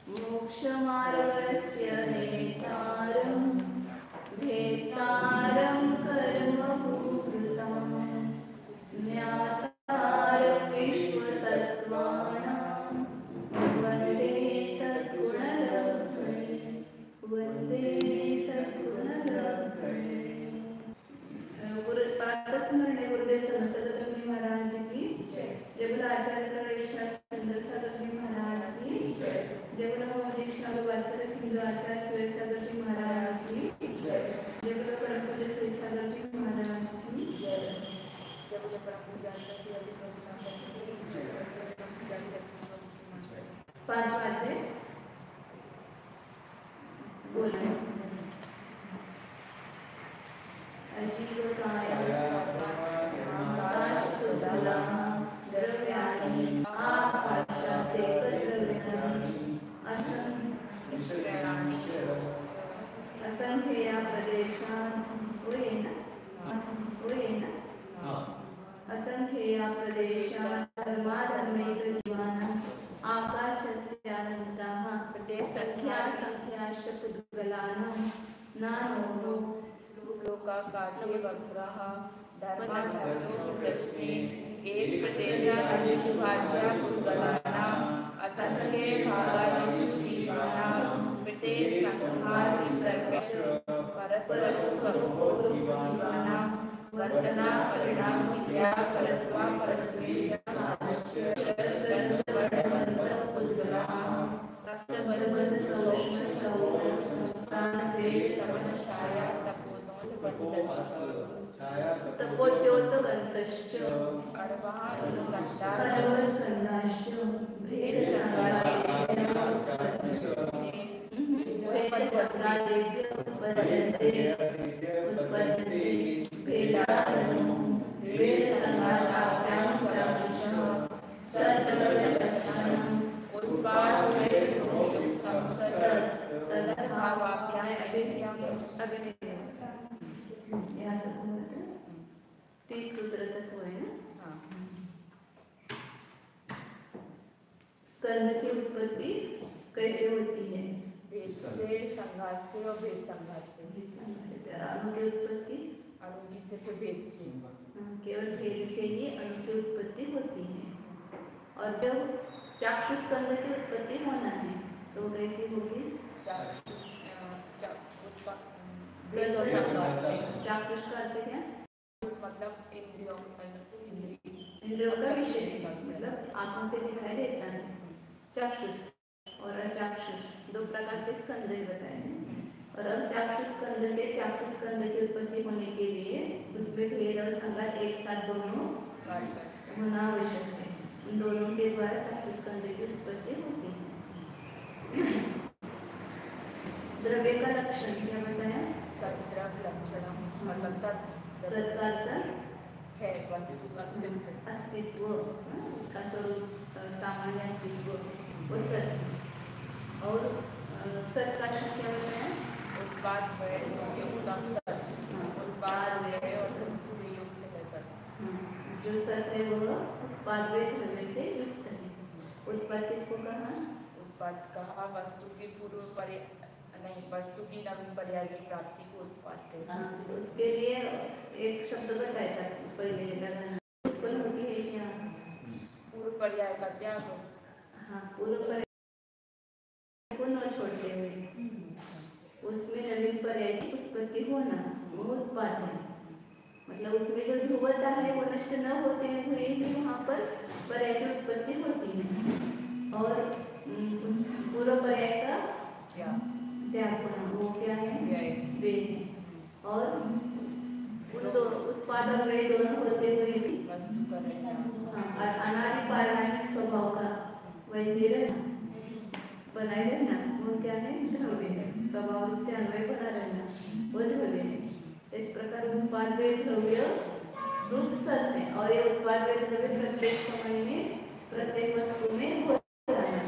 मोक्षमार्गस्य नेतारं भेत्तारं कर्मभूभृतां ज्ञातारं विश्वतत्त्वानां वन्दे तद्गुणलब्धये वन्दे तद्गुणलब्धये। स्मरण गुरुदेव संत दत्तात्रेय महाराज की जय। जय आचार्य सुंदर सागर जी महाराज की जय। जय महोदय वात्सल्य सिंधु आचार्य सुरेश सागर जी महाराज की जय। जय परम पूज्य सुरेश सागर जी महाराज की जय। जय परम पूज्य पांच बातें बोले। अजीवकाय आकाशतुला द्रव्याणि आकाशादेकद्रव्याणि असंख्यया प्रदेशान् असंख्यया प्रदेशान् धर्माधर्मैकजीवानाम् आकाशस्यानन्ताः संख्याश्च पुद्गलानां नानो लोकाकाशे वक्राः धर्माधर्मोदस्ते एक प्रदेशादिषु भाज्या पुद्गलानाम् असंख्ये भागादिषु जीवानां प्रत्येकसंहारि सर्वेषु परस्परसुखभोगजीवानां वर्तना परिणामविद्या परत्वा परद्वेषमानस्य पुद्गलानां तपोद्योतवन्तश्च सर्वस्कन्धाश्च उत्पद्यते भेदादनो भेदसंघाताभ्यां चाक्षुषः सद्द्रव्यलक्षणम् उत्पादयुक्तं सत् तदभावाभ्याम् अविद्याम् याद रखो। 30 सूत्र तक हुए ना। स्कंद की उत्पत्ति कैसे होती है? भेद से, संघात से और भेद संघात से। अणु की उत्पत्ति अणु की सिर्फ भेद से, केवल भेद से ही अणु की उत्पत्ति होती है। और जब चाक्षुष स्कंद की उत्पत्ति होना है तो कैसी होगी? चाक्षुष का अर्थ क्या? मतलब इंद्रियों का विषय, मतलब आंखों से दिखाई देता है। चाक्षुष और अचाक्षुष दो प्रकार के स्कंद बताए हैं। और अब चाक्षुष स्कंद से चाक्षुष स्कंद की उत्पत्ति होने के लिए उसमें भेद और संघात एक साथ दोनों होना आवश्यक है। उन दोनों के द्वारा चाक्षुष स्कंद की उत्पत्ति होती है। द्रव्य का लक्षण क्या बताया? सद्द्रव्य लक्षणम मतलब सत् का अर्थ है अस्तित्व, उसका स्वरूप सामान्य अस्तित्व वो सत। और सत का लक्षण क्या बताया? उत्पाद व्यय युक्तम सत। उत्पाद व्यय और युक्त है सत। जो सत है वह उत्पाद व्यय द्रव्य से युक्त है। उत्पाद किसको कहा? उत्पाद कहा वस्तु की पूर्व वस्तु की नवीन पर्याय की प्राप्ति को उत्पाद कहते हैं। तो उसके लिए एक शब्द बताया था पहले लगाना। उत्पन्न होती है क्या? पूर्व पर्याय का त्याग। हाँ, पूर्व पर्याय को न छोड़ते हुए उसमें नवीन पर्याय की उत्पत्ति होना वो उत्पाद है। मतलब उसमें जो ध्रुवता है वो नष्ट न होते हुए ही वहाँ पर पर्याय की उत्पत्ति होती है। और पूर्व पर्याय का त्याग होना वो क्या है? वे। और उन दो उत्पाद और वे दोनों होते हुए भी अनादि पारमार्थिक स्वभाव का वैसे रहना बनाए रहना वो क्या है? द्रव्य है। स्वभाव से अन्वय बना रहना वो द्रव्य है। इस प्रकार उत्पाद वे द्रव्य रूप सत है। और ये उत्पाद वे द्रव्य प्रत्येक समय में प्रत्येक वस्तु में हो जाना है।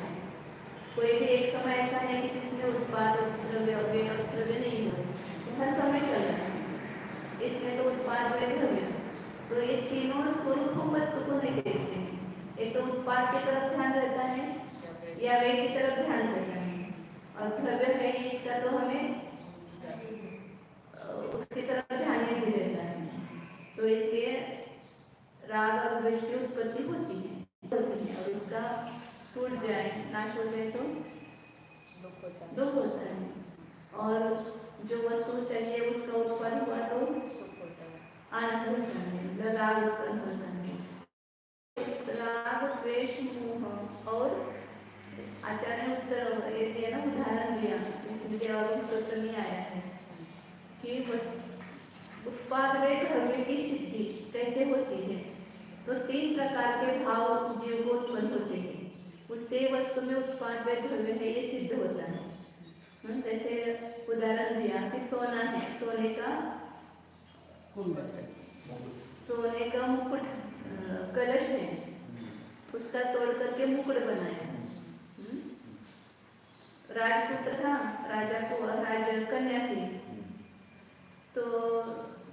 कोई भी एक समय ऐसा है कि जिसमें उत्पाद द्रव्य अव्यय और द्रव्य नहीं हो, तो हर समय चल रहा है। इसमें तो उत्पाद व द्रव्य तो ये तीनों स्वरूप वस्तु को नहीं देखते हैं। एक तो उत्पाद की तरफ ध्यान रहता है, या वे की तरफ ध्यान देना है, और द्रव्य है इसका तो हमें उसकी तरफ ध्यान ही नहीं देता है। तो इसलिए राग और द्वेष की उत्पत्ति होती है और इसका टूट जाए, नाश हो जाए तो दुख होता है। और जो वस्तु चाहिए उसका उत्पन्न हुआ तो आनंद होता है, मतलब राग उत्पन्न होता है। राग द्वेष मोह, और आचार्य ने उत्तर ये दिया ना, उदाहरण दिया, इसलिए और सूत्र में आया है कि बस उत्पाद व द्रव्य की सिद्धि कैसे होती है। तो 3 प्रकार के भाव जीव को उत्पन्न होते हैं, उससे वस्तु में उत्पाद व द्रव्य है ये सिद्ध होता है। जैसे उदाहरण दिया कि सोना है, सोने का मुकुट, कलश है, उसका तोड़ करके मुकुट बनाया। राजपुत्र था, राजा को राजकन्या थी, तो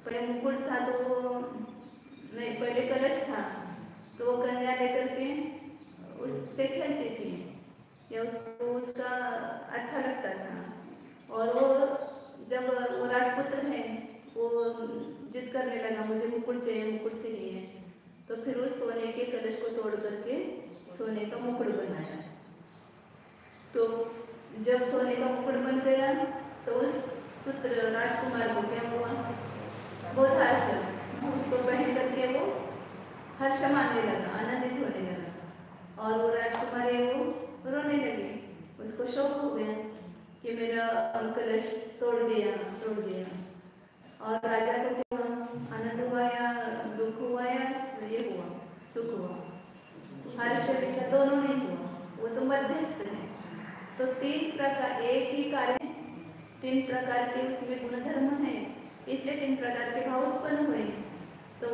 पहले मुकुट था तो वो नहीं, पहले कलश था तो वो कन्या लेकर के उससे खेलती थी या उसको उसका अच्छा लगता था। और वो जब वो राजपुत्र है वो जिद करने लगा मुझे मुकुट चाहिए, तो फिर उस सोने के कलश को तोड़ करके सोने का मुकुट बनाया। तो जब सोने का मुकुट बन गया तो उस पुत्र राजकुमार को क्या हुआ, बहुत हर्ष, उसको पहन करके वो हर्ष मानने लगा, आनंदित होने लगा। और वो राजकुमारी वो रोने लगी, उसको शौक हो गया कि मेरा कलश तोड़ दिया। और राजा को क्या आनंद हुआ या दुख हुआ या ये हुआ, सुख हुआ, हर्ष विषय दोनों नहीं हुआ, वो तो मध्यस्थ है। तो 3 प्रकार, एक ही कार्य 3 प्रकार के उसमें गुणधर्म है, इसलिए 3 प्रकार के भाव उत्पन्न हुए। तो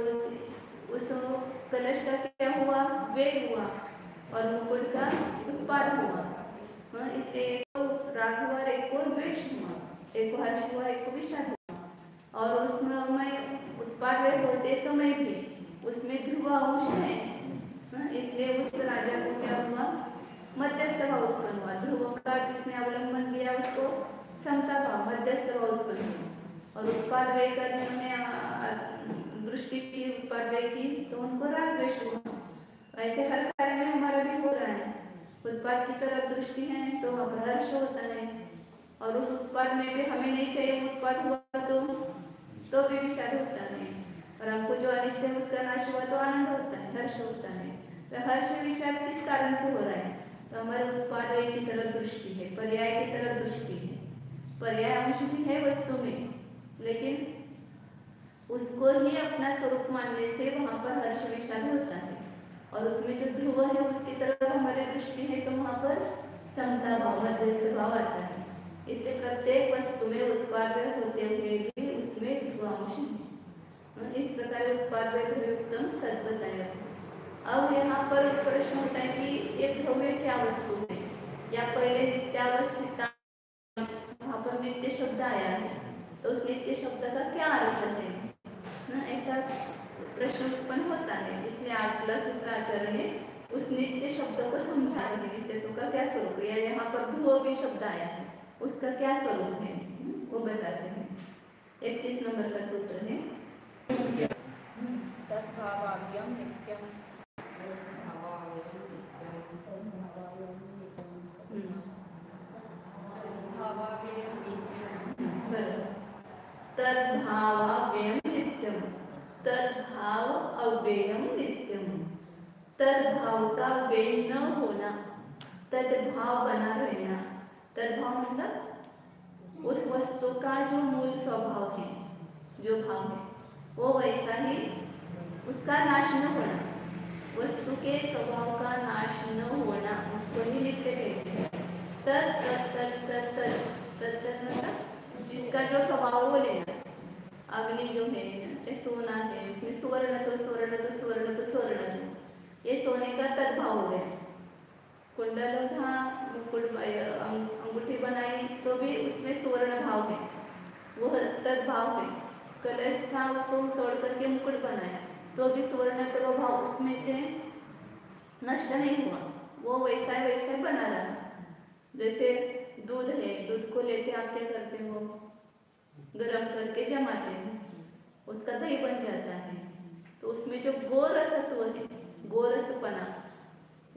उस कलश का क्या हुआ, वेग हुआ, और मुकुट का उत्पाद हुआ। इसलिए एक को राग हुआ, एक को द्वेष हुआ, एक को हर्ष हुआ, एक को विषाद हुआ। और उसमें उत्पाद वेग होते समय भी उसमें ध्रुव अंश है, इसलिए उस राजा को क्या हुआ, मध्यस्थ भाव उत्पन्न हुआ। ध्रुव का जिसने अवलंबन लिया उसको समता भाव, मध्यस्थ भाव उत्पन्न हुआ। और उत्पाद वेग का जिन्होंने दृष्टि की उत्पाद वेग की तो उनको राग द्वेष हुआ। ऐसे हर कार्य में हमारा भी हो रहा है, उत्पाद की तरफ दृष्टि है तो हर्ष होता है, और उस उत्पाद में भी हमें नहीं चाहिए उत्पाद हुआ तो भी विषाद होता है, और हमको जो अनिष्ट है उसका नाश हुआ तो आनंद होता है, हर्ष होता है। तो हर्ष विषाद किस कारण से हो रहा है, तो हमारे उत्पाद की तरफ दृष्टि है, पर्याय की तरफ दृष्टि है। पर्याय अंश भी है वस्तु में, लेकिन उसको ही अपना स्वरूप मानने से वहां पर हर्ष विषाद होता है। और उसमें जो ध्रुव है उसकी तरफ हमारी दृष्टि है तो वहां पर समता भाव, मध्यस्थ भाव आता है। इसलिए प्रत्येक वस्तु में उत्पाद होते हुए भी उसमें ध्रुवांश है। इस प्रकार उत्पाद ध्रुवयुक्तम सद बताया। अब यहाँ पर प्रश्न होता है कि ये द्रव्य क्या वस्तु है, या पहले नित्यावस्थिता, वहाँ पर नित्य शब्द आया है तो उस नित्य शब्द का क्या अर्थ है, ऐसा प्रश्न उत्पन्न होता है। इसलिए आठला सूत्राचार्य ने उस नित्य शब्द को समझा है, नित्यत्व का क्या स्वरूप है, या यहाँ पर ध्रुव भी शब्द आया है उसका क्या स्वरूप है वो बताते हैं। 31 नंबर का सूत्र है तद्भावाव्यम नित्यम। तद्भावाव्ययम नित्यम, तद्भाव अव्ययम नित्यम। तद्भाव का व्यय न होना, तद्भाव बना रहना। तद्भाव मतलब उस वस्तु का जो मूल स्वभाव है, जो भाव है वो वैसा ही, उसका नाश न होना, वस्तु के स्वभाव का नाश न होना, उसको ही नित्य कहते हैं। तत् तत् तत् तत् तत् तत् मतलब जिसका जो स्वभाव वो लेना। अग्नि जो है सोना है, इसमें सुवर्ण तो स्वर्ण तो स्वर्ण तो स्वर्ण, ये सोने का तद्भाव हो गया। कुंडल था, अंगूठी बनाई तो भी उसमें सुवर्ण भाव है, वो तद्भाव है। कलश था, उसको तोड़ करके मुकुट बनाया तो भी सुवर्ण तो भाव उसमें से नष्ट नहीं हुआ, वो वैसा बना रहा। जैसे दूध है, दूध को लेते आप क्या करते हो, गरम करके जमाते हो, उसका दही बन जाता है। तो उसमें जो गोरसत्व है, गोरसपना,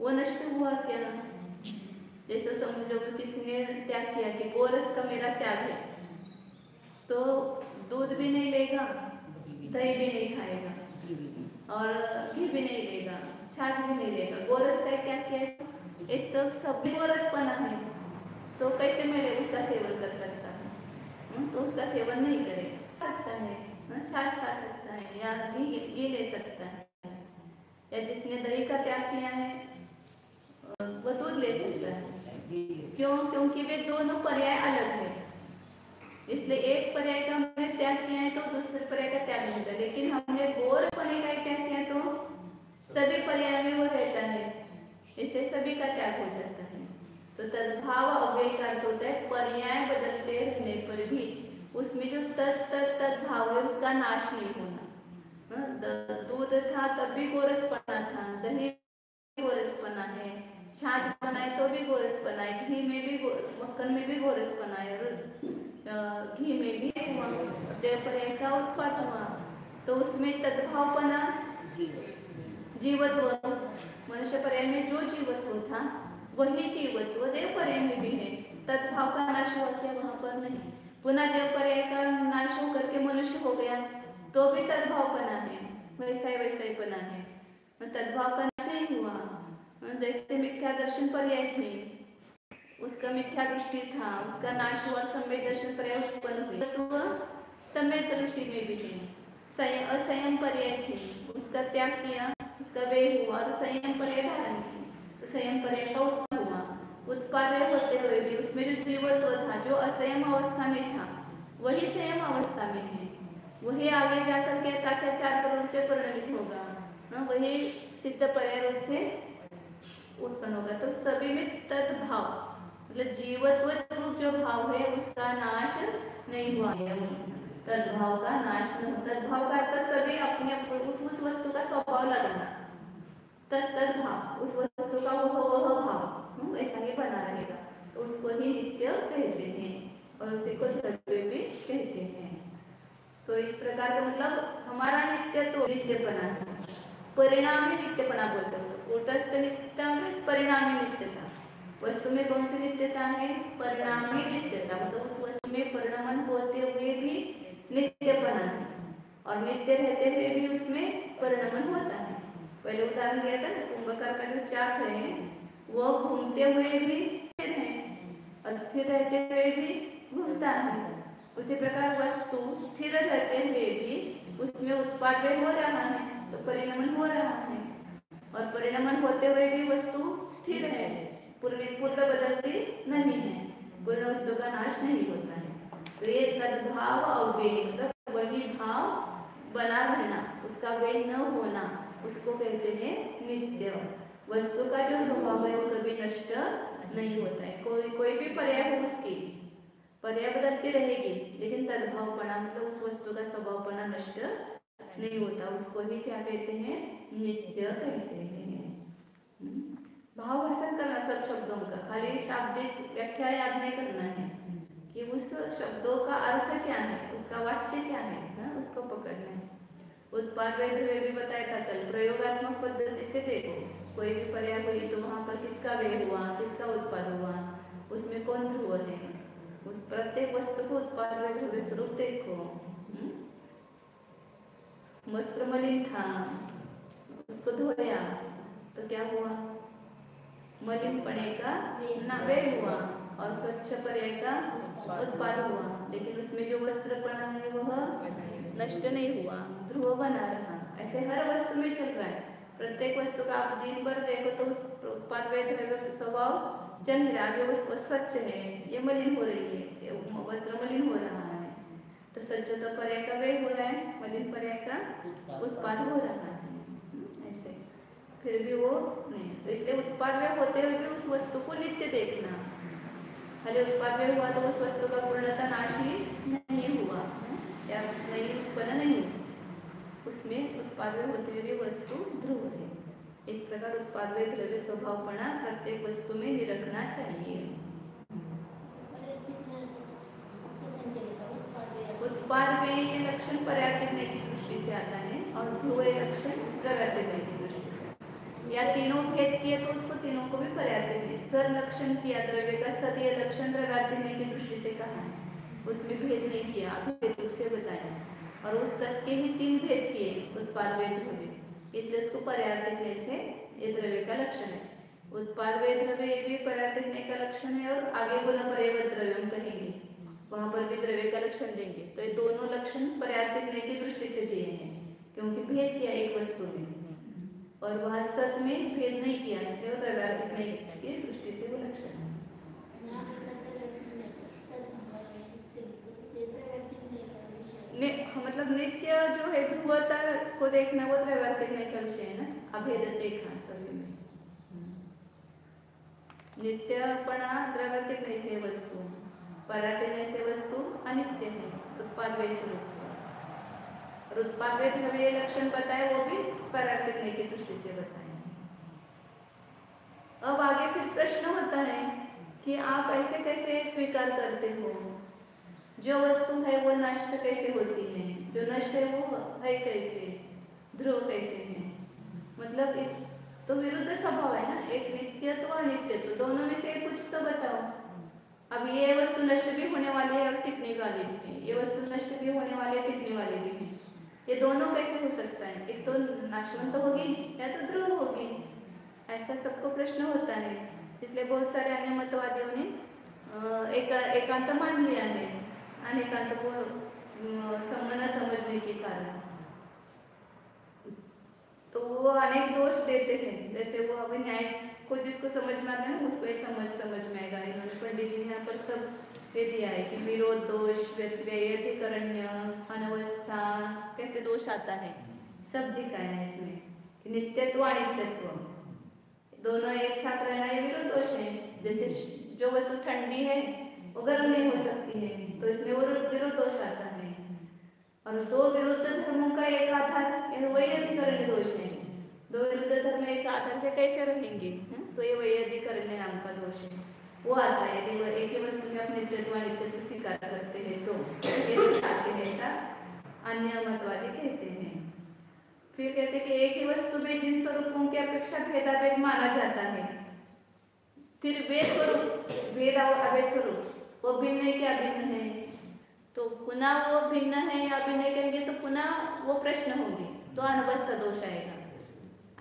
वो नष्ट हुआ क्या? जैसे समझो कि किसी ने त्याग किया कि गोरस का मेरा त्याग है, तो दूध भी नहीं लेगा, दही भी नहीं खाएगा और घी भी नहीं लेगा, छाछ भी नहीं लेगा। गोरस का क्या किया है? ये सब गोरसपना है, तो कैसे मेरे उसका सेवन कर सकता है? तो उसका सेवन नहीं करे सकता है, छाछ खा सकता है या घी ले सकता है, या जिसने दही का त्याग किया है वो दूध ले सकता है। क्यों? क्योंकि वे दोनों पर्याय अलग है, इसलिए एक पर्याय का हमने त्याग किया है तो दूसरे पर्याय का त्याग नहीं होता। लेकिन हमने गोरपने का त्याग किया तो सभी पर्याय में वो रहता है, इसलिए सभी का त्याग हो जाता है। तो तद्भाव अव्यय का अर्थ होता है पर्याय बदलते रहने पर भी उसमें जो तद्भाव है उसका नाश नहीं होना। दूध था तब भी गोरसपना था, दही गोरसपना है, छाछ बनाए तो भी गोरसपना है, घी में भी मक्खन में भी गोरसपना है, घी में भी हुआ, पर्याय का उत्पाद हुआ। तो उसमें तद्भावपना, जीवत्व, मनुष्य पर्याय में जो जीवत्व था वही जीवत्व देव पर्याय में भी है। तद्भाव का नाश हुआ क्या? वहां पर नहीं। पुनः देव पर्याय का नाश होकर के मनुष्य हो गया तो भी तद्भावपना है, वैसा ही पना है, तद्भाव का नाश नहीं हुआ। जैसे मिथ्या दर्शन पर्याय थे, उसका मिथ्या दृष्टि था, उसका नाश हुआ, सम्यक दर्शन पर्याय उत्पन्न हुई, तो सम्यक दृष्टि में भी है। असंयम पर्याय थी, उसका त्याग किया, उसका व्यय हुआ और संयम पर्याय धारण की, तो संयम पर्याय का उत्पन्न हुआ। उत्पादय होते हुए भी उसमें जो जीवत्व था, जो असंयम अवस्था में था वही संयम अवस्था में है, वही आगे जाकर के तात्याचार रूप से परिणमित होगा, वही सिद्ध पर्याय रूप से उत्पन्न होगा। तो सभी में तद्भाव मतलब जीवत्व रूप जो भाव है उसका नाश नहीं हुआ है, तद्भाव का नाश नहीं। तद्भाव का अर्थ सभी अपने उस वस्तु का स्वभाव लगाना, तद्भाव उस वस्तु का वह भाव वैसा ही बना रहेगा, तो उसको ही नित्य कहते हैं और उसी को द्रव्य भी कहते हैं। तो इस प्रकार का मतलब हमारा नित्य तो नित्यपना है, परिणामी नित्यपना बोलते हैं। कूटस्थ नित्यता में परिणामी नित्यता, वस्तु में कौन सी नित्यता है? परिणामी नित्यता, मतलब उस वस्तु में परिणामन होते हुए भी नित्यपना है और नित्य रहते हुए भी उसमें परिणामन होता है। पहले उदाहरण दिया था, कुंभकार का जो चाक है वो घूमते हुए भी स्थिर है, अस्थिर रहते हुए भी घूमता है। उसी प्रकार वस्तु स्थिर रहते हुए भी उसमें उत्पादन हो रहा है, तो परिणामन हो रहा है, और परिणामन होते हुए भी वस्तु स्थिर है, पूर्ण बदलती नहीं है, पूर्ण वस्तु का नाश नहीं होता है। तो ये तद्भाव अव्यय मतलब वही भाव बना रहना, उसका व्यय न होना, उसको कहते हैं नित्य। वस्तु का जो स्वभाव है वो कभी नष्ट नहीं होता है। कोई भी पर्याय हो उसकी पर्याय बदलती रहेगी, लेकिन तद्भावपना मतलब उस वस्तु का स्वभावपना नष्ट नहीं होता, उसको ही क्या कहते हैं? नित्य कहते हैं। भाव भाषण करना सब शब्दों का, खाली शाब्दिक व्याख्या याद नहीं करना है कि उस शब्दों का अर्थ क्या है, उसका वाच्य क्या है, उसको पकड़ना है। उत्पाद वेद वे भी बताया था कल, प्रयोगात्मक पद्धति से देखो, कोई भी पर्याय हुई तो वहां पर किसका व्यय हुआ, किसका उत्पाद हुआ, उसमें कौन ध्रुव है, उस प्रत्येक वस्तु को उत्पाद वेद ध्रुव स्वरूप देखो। वस्त्र मलिन था, उसको धोया तो क्या हुआ? मलिन पने का व्यय हुआ और स्वच्छ पर्याय का उत्पाद हुआ, लेकिन उसमें जो वस्त्रपना है वह नष्ट नहीं हुआ, ध्रुव बना रहा। ऐसे हर वस्तु में चल रहा है, प्रत्येक वस्तु का आप दिन भर देखो तो उस उत्पाद वेद स्वभाव चल रहा है, वो स्वच्छ है, ये मलिन हो रही है, वस्त्र मलिन हो रहा है, तो स्वच्छ तो पर्याय का व्यय हो रहा है, मलिन पर्याय का उत्पाद हो रहा है। ऐसे फिर भी वो नहीं, तो इसलिए उत्पाद व्यय होते हुए भी उस वस्तु को नित्य देखना। खाली उत्पाद व्यय हुआ तो उस वस्तु का पूर्णतः नाश ही नहीं हुआ या नहीं उत्पन्न नहीं, उसमें उत्पाद व्यय होते हुए भी वस्तु ध्रुव है। इस प्रकार उत्पाद व द्रव्य स्वभावपणा प्रत्येक वस्तु में निरखना चाहिए। उत्पाद में ये लक्षण पर्याप्तज्ञ की दृष्टि से आता है और ध्रुव लक्षण प्रवर्तज्ञ की दृष्टि से। या तीनों भेद किए तो उसको तीनों को भी पर्याप्तज्ञ सर लक्षण किया, द्रव्य का सदीय लक्षण प्रवर्तज्ञ की दृष्टि से कहा है, उसमें भेद नहीं किया, भेद रूप से बताया। और उस सत के ही तीन भेद किए, उत्पाद व द्रव्य, इसलिए उसको पर्याप्तज्ञ से ये द्रव्य का लक्षण है। उत्पाद व द्रव्य ये भी पर्याप्तज्ञ का लक्षण है और आगे बोला पर्यवत द्रव्य कहेंगे, वहां पर भी द्रव्य का लक्षण देंगे। तो ये दोनों लक्षण पर्याप्तज्ञ की दृष्टि से दिए हैं, क्योंकि भेद किया एक वस्तु में और वह सत में भेद नहीं किया, इसलिए वो पर्याप्तज्ञ की दृष्टि से वो लक्षण है। मतलब नित्य जो है ध्रुवता को देखना वो त्रैवर्तिक का विषय है ना, अभेद देखना सभी में। नित्यपणा त्रैवर्तिक नहीं से वस्तु, पर्याप्तज्ञ से वस्तु अनित्य है, उत्पाद व स्वरूप। और उत्पाद व द्रव्य लक्षण बताए वो भी पर्याप्तज्ञ की दृष्टि से बताए। अब आगे फिर प्रश्न होता है कि आप ऐसे कैसे स्वीकार करते हो, जो वस्तु है वो नष्ट कैसे होती है, जो नष्ट है वो है कैसे, ध्रुव कैसे है। मतलब तो विरुद्ध स्वभाव है ना, एक नित्यत्व अनित्यत्व, दोनों में से कुछ तो बताओ। अब ये वस्तु नष्ट भी होने वाली है और टिकने वाली भी है, ये वस्तु नष्ट भी होने वाली है, टिकने वाली भी है, ये दोनों कैसे हो सकता है? एक तो नाशवंत होगी या तो ध्रुव होगी, ऐसा सबको प्रश्न होता है। इसलिए बहुत सारे अन्य मतवादियों ने एकांत मान लिया है, अनेकांत को न समझने के कारण। तो वो अनेक दोष देते हैं, जैसे वो अभी न्याय को जिसको समझ में आता है ना उसको ये समझ में आएगा। इन्होंने पंडित जी ने यहाँ पर सब ये दिया है कि विरोध दोष, व्यतिकरण्य, अनवस्था, कैसे दोष आता है सब दिखाया है इसमें। नित्यत्व अनित्यत्व दोनों एक साथ रहना ये विरोध दोष है। जैसे जो वस्तु ठंडी है वो गर्म नहीं हो सकती है, तो इसमें वो विरोध दोष आता है। और दो विरुद्ध धर्मों का एक आधार वही अधिकरण दोष है। दो विरुद्ध धर्म एक आधार से कैसे रहेंगे, तो ये वही अधिकरण नाम का दोष है, वो आता है। यदि वो एक ही वस्तु में अपने नित्यत्व अनित्यत्व स्वीकार करते हैं तो ये दोष आते हैं, ऐसा अन्य मतवादी कहते हैं। फिर कहते हैं कि एक ही वस्तु में जिन स्वरूपों की अपेक्षा भेदाभेद माना जाता है, फिर वे स्वरूप भेद और अभेद स्वरूप वो भिन्न है क्या भिन्न है, तो पुनः वो भिन्न है या भिन्न कहेंगे तो पुनः वो प्रश्न होंगे, तो अनवस्था दोष आएगा।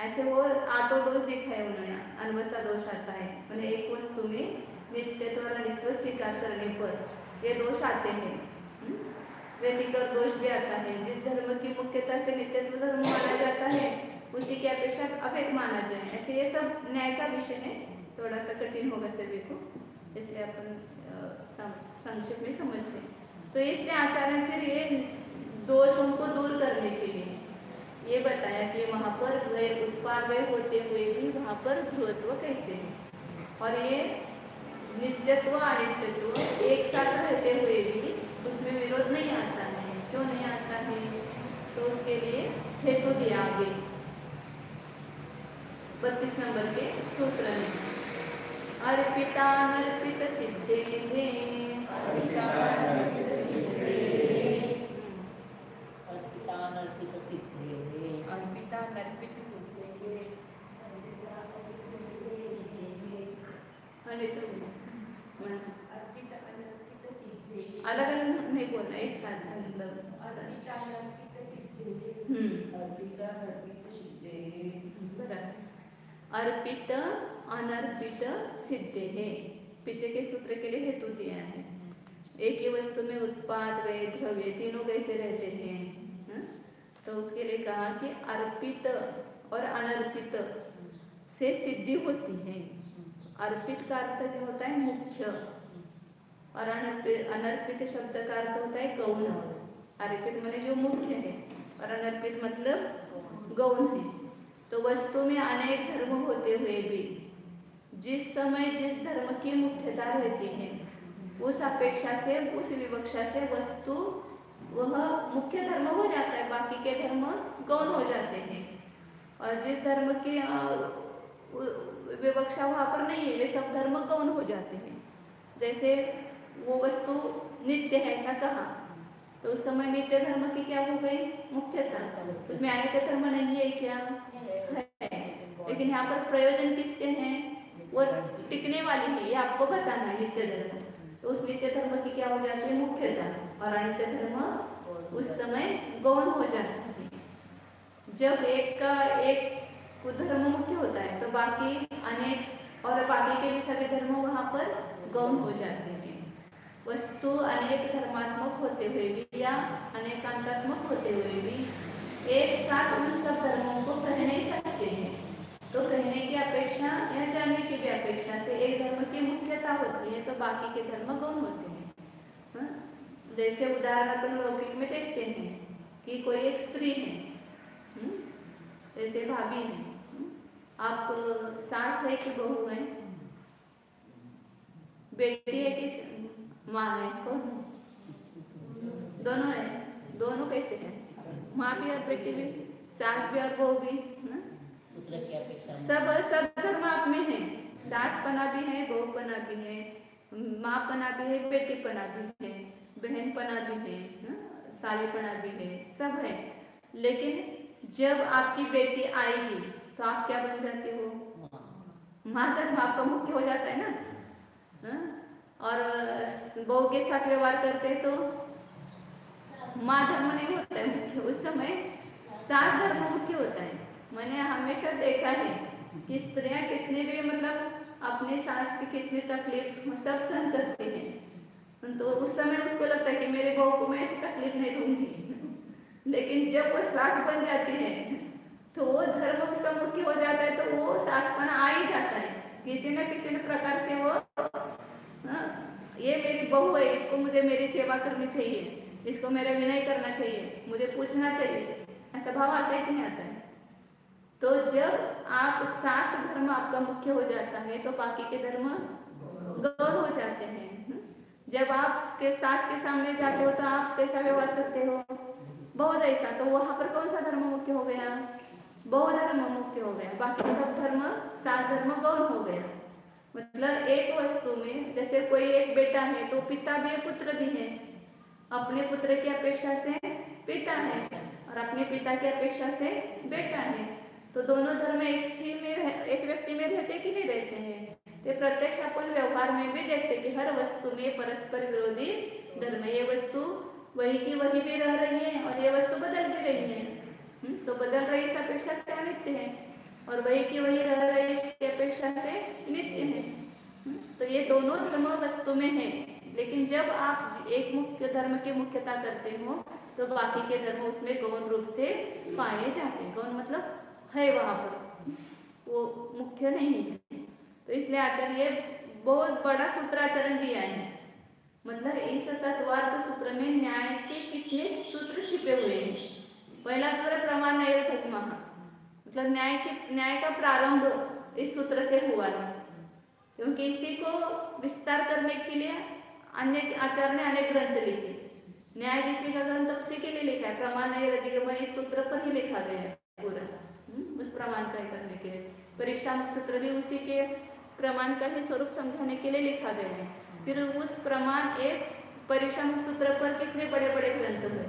ऐसे वो आठों दोष दिखाए उन्होंने, अनवस्था दोष आता है। मैंने एक वस्तु में नित्यत्व और अनित्व स्वीकार करने पर ये दोष आते हैं। व्यतिकर दोष भी आता है, जिस धर्म की मुख्यता से नित्यत्व धर्म माना जाता है उसी की अपेक्षा अभेद माना जाए। ऐसे ये सब न्याय का विषय है, थोड़ा सा कठिन होगा सभी को, इसलिए अपन संक्षेप में समझते हैं। तो इसलिए आचार्य फिर ये दोषों को दूर करने के लिए ये बताया कि वहाँ पर उत्पाद होते हुए भी वहाँ पर ध्रुवत्व कैसे है, और ये नित्यत्व अनित्यत्व एक साथ रहते हुए भी उसमें विरोध नहीं आता है। क्यों नहीं आता है, तो उसके लिए हेतु दिया आगे 32 नंबर के सूत्र में। अर्पिता नर्पित सिद्धे अलग अलग नहीं बोलना, एक साथ अर्पित अनर्पित सिद्धे है, पीछे के सूत्र के लिए हेतु दिया है। एक ही वस्तु में उत्पाद व द्रव्य तीनों कैसे रहते हैं, तो उसके लिए कहा कि अर्पित और अनर्पित से सिद्धि होती है। अर्पित का अर्थ क्या होता है, मुख्य, और अनर्पित शब्द का अर्थ होता है गौण। अर्पित माने जो मुख्य है और अनर्पित मतलब गौण है। तो वस्तु में अनेक धर्म होते हुए भी जिस समय जिस धर्म की मुख्यता रहती है उस अपेक्षा से, उस विवक्षा से वस्तु वह मुख्य धर्म हो जाता है, बाकी के धर्म गौण हो जाते हैं। और जिस धर्म की विवक्षा वहाँ पर नहीं है, वे सब धर्म गौण हो जाते हैं। जैसे वो वस्तु नित्य है ऐसा कहा, तो उस समय नित्य धर्म की क्या हो गई? मुख्यता। उसमें अनित्य धर्म नहीं है क्या? है। लेकिन यहाँ पर प्रयोजन किससे है? वो टिकने वाली है, ये आपको बताना है नित्य धर्म। तो उस नित्य धर्म की क्या हो जाती है? मुख्यता। और अनित्य धर्म उस समय गौण हो जाता है। जब एक का एक धर्म मुख्य होता है तो बाकी अनेक और बाकी के भी सभी धर्म वहाँ पर गौण हो जाते हैं। वस्तु अनेक धर्मात्मक होते हुए भी या अनेकांतात्मक होते हुए भी एक साथ उन सब धर्मों को कह नहीं सकते हैं। तो कहने की अपेक्षा या जानने की भी अपेक्षा से एक धर्म की मुख्यता होती है तो बाकी के धर्म गौण होते हैं। जैसे उदाहरण अपन लौकिक में देखते हैं कि कोई एक स्त्री है, जैसे भाभी है, आप सास है कि बहू है? बेटी है कि माँ है? कौन? दोनों है। दोनों कैसे है? माँ भी और बेटी भी, सास भी और बहू भी, सब धर्म आप में है। सास पना भी है, बहू पना भी है, माँ पना भी है, बेटी पना भी है, बहन पना भी है, साली पना भी है, सब है। लेकिन जब आपकी बेटी आएगी तो आप क्या बन जाते हो? माँ धर्म आपका मुख्य हो जाता है ना। और बहू के साथ व्यवहार करते हैं तो माँ धर्म नहीं होता है मुख्य, उस समय सास धर्म मुख्य होता है। मैंने हमेशा देखा है कि स्त्रियां कितने भी मतलब अपने सास की कितनी तकलीफ सब सहन करती हैं, तो उस समय उसको लगता है कि मेरे बहू को मैं ऐसी तकलीफ नहीं दूंगी। लेकिन जब वो सास बन जाती है तो वो धर्म उसका मुख्य हो जाता है, तो वो सासपना आ ही जाता है किसी न किसी प्रकार से। वो ये मेरी बहू है, इसको मुझे मेरी सेवा करनी चाहिए, इसको मेरा विनय करना चाहिए, मुझे पूछना चाहिए, ऐसा भाव आता है कि नहीं आता है? तो जब आप सास धर्म आपका मुख्य हो जाता है तो बाकी के धर्म गौण हो जाते हैं। जब आप के सास के सामने जाते हो तो आप कैसा व्यवहार करते हो? बहू जैसा। तो वहां पर कौन सा धर्म मुख्य हो गया? बहु धर्म मुख्य हो गया, बाकी सब धर्म सास धर्म गौण हो गया। मतलब एक वस्तु में जैसे कोई एक बेटा है तो पिता भी है, पुत्र भी है। अपने पुत्र की अपेक्षा से पिता है और अपने पिता की अपेक्षा से बेटा है। तो दोनों धर्म एक व्यक्ति में रहते कि नहीं रहते हैं? तो प्रत्यक्ष अपन व्यवहार में भी देखते कि हर वस्तु में परस्पर विरोधी धर्म। ये वस्तु वही की वही भी रह रही है और ये वस्तु बदल भी रही है। तो बदल रही इस अपेक्षा से अनित्य है और वही की वही रह रही इसकी अपेक्षा से नित्य है। तो ये दोनों धर्म वस्तु में है। लेकिन जब आप एक मुख्य धर्म की मुख्यता करते हो तो बाकी के धर्म उसमें गौण रूप से पाए जाते हैं। गौण मतलब है, वहां पर वो मुख्य नहीं है। तो इसलिए आचार्य बहुत बड़ा सूत्राचरण दिया है। मतलब इस तत्वार्थ सूत्र में न्याय के कितने सूत्र छिपे हुए हैं। पहला सूत्र प्रमाण नैरर्थक महा, मतलब न्याय का प्रारंभ इस सूत्र से हुआ है, क्योंकि इसी को विस्तार करने के लिए अन्य आचार्य ने अनेक ग्रंथ लिखे। न्याय दीपिका ग्रंथ उसी के लिए लिखा है, प्रमाण नैरर्थक महा इस सूत्र पर ही लिखा गया है पूरा, उस प्रमाण का करने के लिए। परीक्षा सूत्र भी उसी के प्रमाण का ही स्वरूप समझाने के लिए लिखा गया है। फिर उस प्रमाण एक परीक्षा सूत्र पर कितने बड़े बड़े ग्रंथ हुए,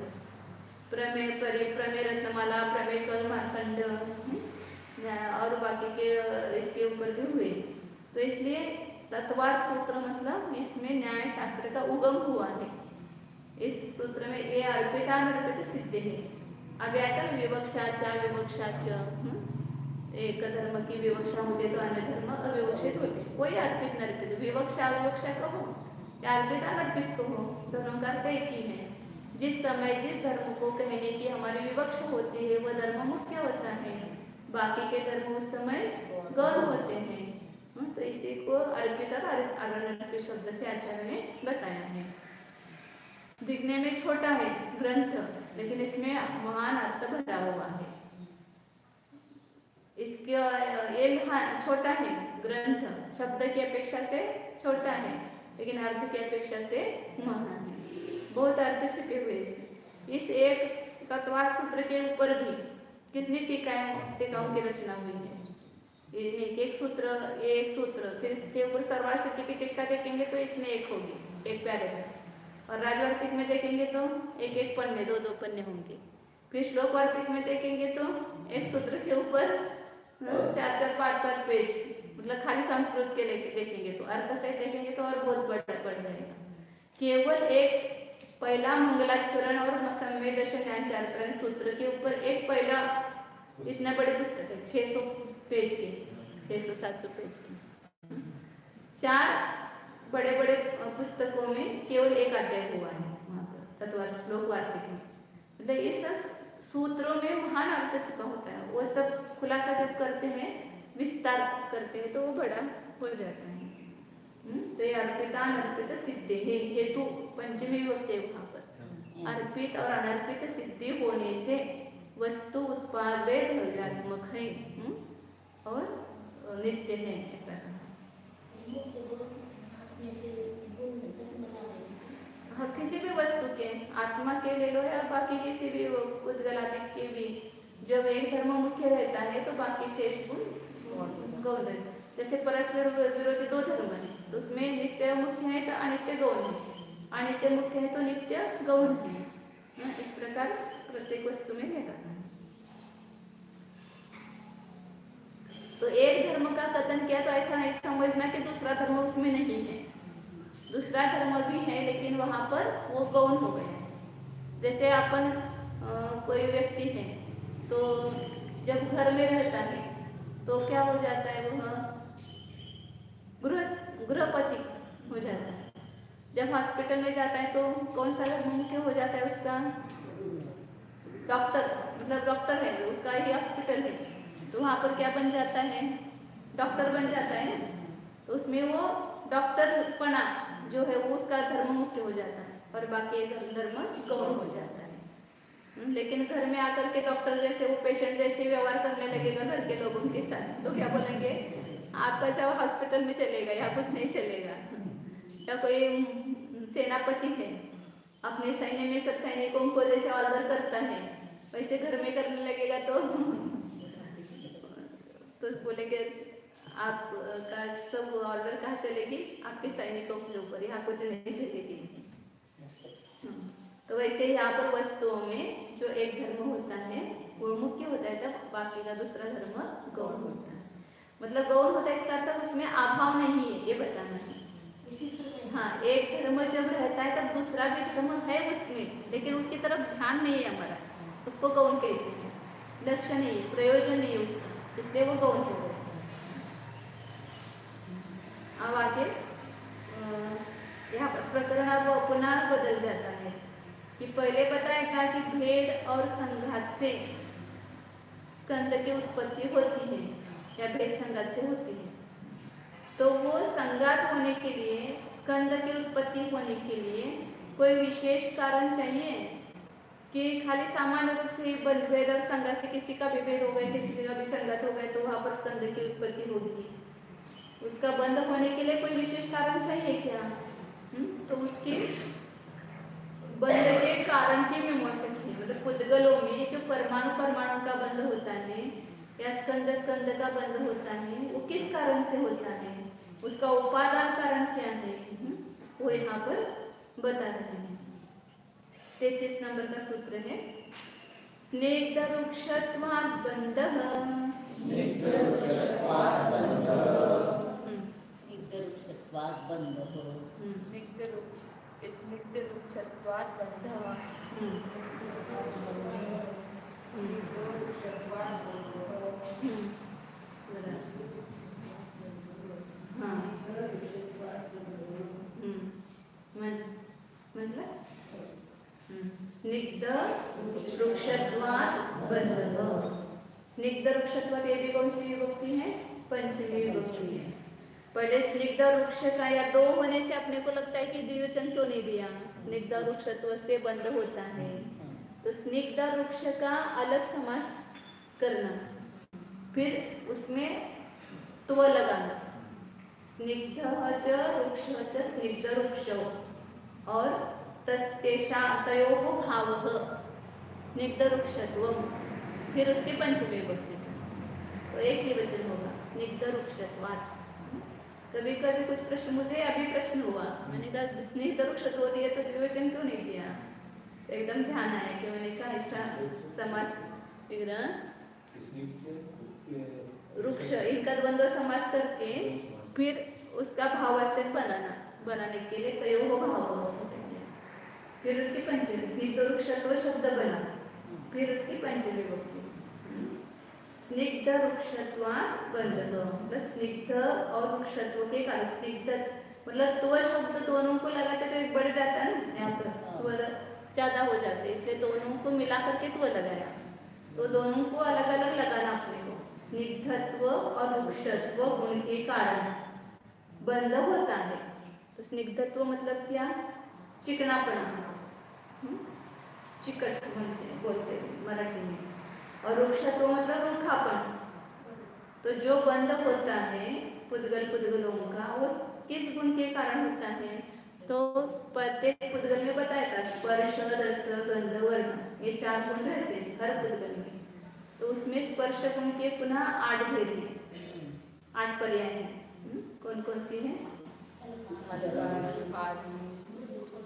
प्रमेय रत्नमाला, प्रमेय कल मार्कंड और बाकी के इसके ऊपर भी हुए। तो इसलिए तत्वार्थ सूत्र मतलब इसमें न्याय शास्त्र का उगम हुआ है। इस सूत्र में ये अर्पित अनर्पित सिद्ध है। अव्याकरण विवक्षाचा एक धर्म की विवक्षा होते तो अन्य धर्म अविवक्षित होते। कोई अर्पित नर्पित विवक्षा अविवक्षा कहो या अर्पित अनर्पित कहो, दोनों का अर्थ एक ही है। जिस समय जिस धर्म को कहने की हमारी विवक्षा होती है वह धर्म मुख्य होता है, बाकी के धर्म उस समय गौण होते हैं। तो इसी को अर्पित और अनर्पित शब्द से आचार्य ने बताया है। दिखने में छोटा है ग्रंथ, लेकिन इसमें महान अर्थ भरा हुआ है। इसके ये छोटा है ग्रंथ, शब्द की अपेक्षा से छोटा है, लेकिन अर्थ की अपेक्षा से महान है। बहुत अर्थ छिपे हुए इसमें। इस एक तत्वार्थ सूत्र के ऊपर भी कितनी टीकाओं की रचना हुई है। एक सूत्र, ये एक सूत्र, फिर इसके ऊपर सर्वार्थ सिद्धि की टीका देखेंगे तो इतने एक होगी, एक पैराग्राफ। और राजवार्तिक में देखेंगे तो एक एक पन्ने, दो दो पन्ने होंगे। फिर श्लोक वार्तिक में देखेंगे तो एक सूत्र के ऊपर 4-4, 5-5 पेज, मतलब खाली संस्कृत के देखेंगे तो। अर्थ सहित देखेंगे तो और बहुत बढ़ जाएगा। केवल एक पहला मंगलाचरण और सम्य दर्शन न्यायाचारण सूत्र के ऊपर एक पहला, इतना बड़े पुस्तक है, 600 पेज के, 600-700 पेज के। 4 बड़े बड़े पुस्तकों में केवल एक अध्याय हुआ है वहाँ पर तत्वार्थ श्लोक वार्तिक में। मतलब ये सब सूत्रों में महान अर्थ छुपा होता है। वो सब खुलासा जब करते हैं, विस्तार करते हैं, तो वो बड़ा हो जाता है। तो ये अर्पिता अनर्पित सिद्धि है, हेतु पंचमी विभक्ति है वहाँ पर। अर्पित और अनर्पित सिद्धि होने से वस्तु उत्पाद वे द्रव्यात्मक है और नित्य है, ऐसा कहा। हाँ, किसी भी वस्तु के, आत्मा के ले लो या बाकी किसी भी उद्गलादिक के भी, जब एक धर्म मुख्य रहता है तो बाकी शेष गुण गौण है। जैसे परस्पर विरोधी 2 धर्म है तो उसमें नित्य मुख्य है तो अनित्य गौण है, अनित्य मुख्य है तो नित्य गौण है। इस प्रकार प्रत्येक वस्तु में रहता है। तो एक धर्म का कथन किया तो ऐसा नहीं समझना कि दूसरा धर्म उसमें नहीं है। दूसरा धर्म भी है लेकिन वहां पर वो गौण हो गया। जैसे अपन कोई व्यक्ति है तो जब घर में रहता है तो क्या हो जाता है, वह गृहपति हो जाता है। जब हॉस्पिटल में जाता है तो कौन सा धर्म मुख्य हो जाता है उसका? डॉक्टर, मतलब डॉक्टर है, उसका ही हॉस्पिटल है तो वहाँ पर क्या बन जाता है? डॉक्टर बन जाता है। तो उसमें वो डॉक्टरपना जो है वो उसका धर्म मुख्य हो जाता है और बाकी धर्म गौण हो जाता है। लेकिन घर में आकर के डॉक्टर जैसे, वो पेशेंट जैसे व्यवहार करने लगेगा घर के लोगों के साथ, तो क्या बोलेंगे? आप कैसा हॉस्पिटल में चलेगा, यहाँ कुछ नहीं चलेगा। या कोई सेनापति है, अपने सैन्य में सब सैनिकों को जैसे ऑर्डर करता है वैसे घर में करने लगेगा तो बोलेंगे आपका सब ऑर्डर कहाँ चलेगी? आपके सैनिकों के ऊपर, यहाँ कुछ नहीं चलेगी। तो वैसे यहाँ पर वस्तुओं में जो एक धर्म होता है वो मुख्य होता है, तब बाकी का दूसरा धर्म गौण होता है। मतलब गौण होता है इसका अर्थ उसमें अभाव नहीं है, ये बताना है। हाँ, एक धर्म जब रहता है तब दूसरा भी धर्म है उसमें, लेकिन उसकी तरफ ध्यान नहीं है हमारा, उसको गौण कहते हैं। लक्ष्य नहीं है, प्रयोजन नहीं है उसका, इसलिए वो गौण हो गया। अब आगे यहाँ पर प्रकरण अब पुनः बदल जाता है कि पहले बताया था कि भेद और संघात से स्कंद की उत्पत्ति होती है या भेद संघात से होती है। तो वो संघात होने के लिए, स्कंद की उत्पत्ति होने के लिए कोई विशेष कारण चाहिए कि खाली सामान्य रूप से भेद और संघात से किसी का भी भेद हो गया, किसी का भी संघात हो गया तो वहां पर स्कंद की उत्पत्ति होगी। उसका बंध होने के लिए कोई विशेष कारण चाहिए क्या? तो उसके बंध के कारण की मीमांसक है। मतलब पुद्गलों में जो परमाणु का बंध होता है या स्कंद का बंध होता है, वो किस कारण से होता है, उसका उपादान कारण क्या है, वो यहाँ पर बता रहे हैं। 33 नंबर का सूत्र है स्निग्ध रुक्षत्वात् बन्धः। स्निग्ध वृक्षत्वात् बन्धः। स्निग्ध वृक्षत्वात्, ये भी कौन सी विभक्ति है? पंचमी विभक्ति है। पहले स्निग्ध वृक्ष का या 2 होने से अपने को लगता है कि द्विवचन क्यों नहीं दिया, स्निग्ध वृक्षत्व से बंध होता है तो स्निग्ध वृक्ष का अलग समास करना, फिर उसमें त्व लगाना, स्निग्ध वृक्ष स्निग्ध वृक्ष और तस्तेषा तयोः भावः स्निग्ध वृक्षत्वम्। फिर उसकी पंचमी विभक्ति का, तो एक ही वचन होगा, स्निग्ध रुक्षत्वात्। कभी कभी कुछ प्रश्न, मुझे अभी प्रश्न हुआ, मैंने कहा स्निग्ध रुक्षत्व दिया तो द्विवचन क्यों नहीं दिया? तो एकदम ध्यान आया कि मैंने कहा ऐसा समास विग्रह वृक्ष इनका द्वंद्व समास करके फिर उसका भाववाचक बनाने के लिए तयोः भाव से, फिर उसकी पंचमी स्निग्ध वृक्षत्व शब्द बना, फिर उसकी पंचमी विभक्ति स्निग्ध वृक्षत्वात् बंधतो, मतलब स्निग्ध और वृक्षत्व के कारण, स्निग्ध मतलब तो शब्द दोनों को लगाते तो एक बढ़ जाता है ना, यहाँ पर स्वर ज्यादा हो जाते, इसलिए दोनों को मिला करके तो लगाया, तो दोनों को अलग अलग लगाना अपने को। स्निग्धत्व और वृक्षत्व गुण के कारण बंध होता है। तो स्निग्धत्व मतलब क्या? चिकनापना, चिकट बोलते मराठी में, और वृक्षत्व मतलब रूखापन। तो जो बंध होता है पुद्गलों का, वो किस गुण के कारण होता है? तो प्रत्येक पुद्गल में बताया था, स्पर्श रस गंध वर्ण, ये 4 गुण रहते हैं हर पुद्गल में। तो उसमें स्पर्श गुण के पुनः 8 भेद हैं, 8 पर्याय हैं। कौन कौन सी है?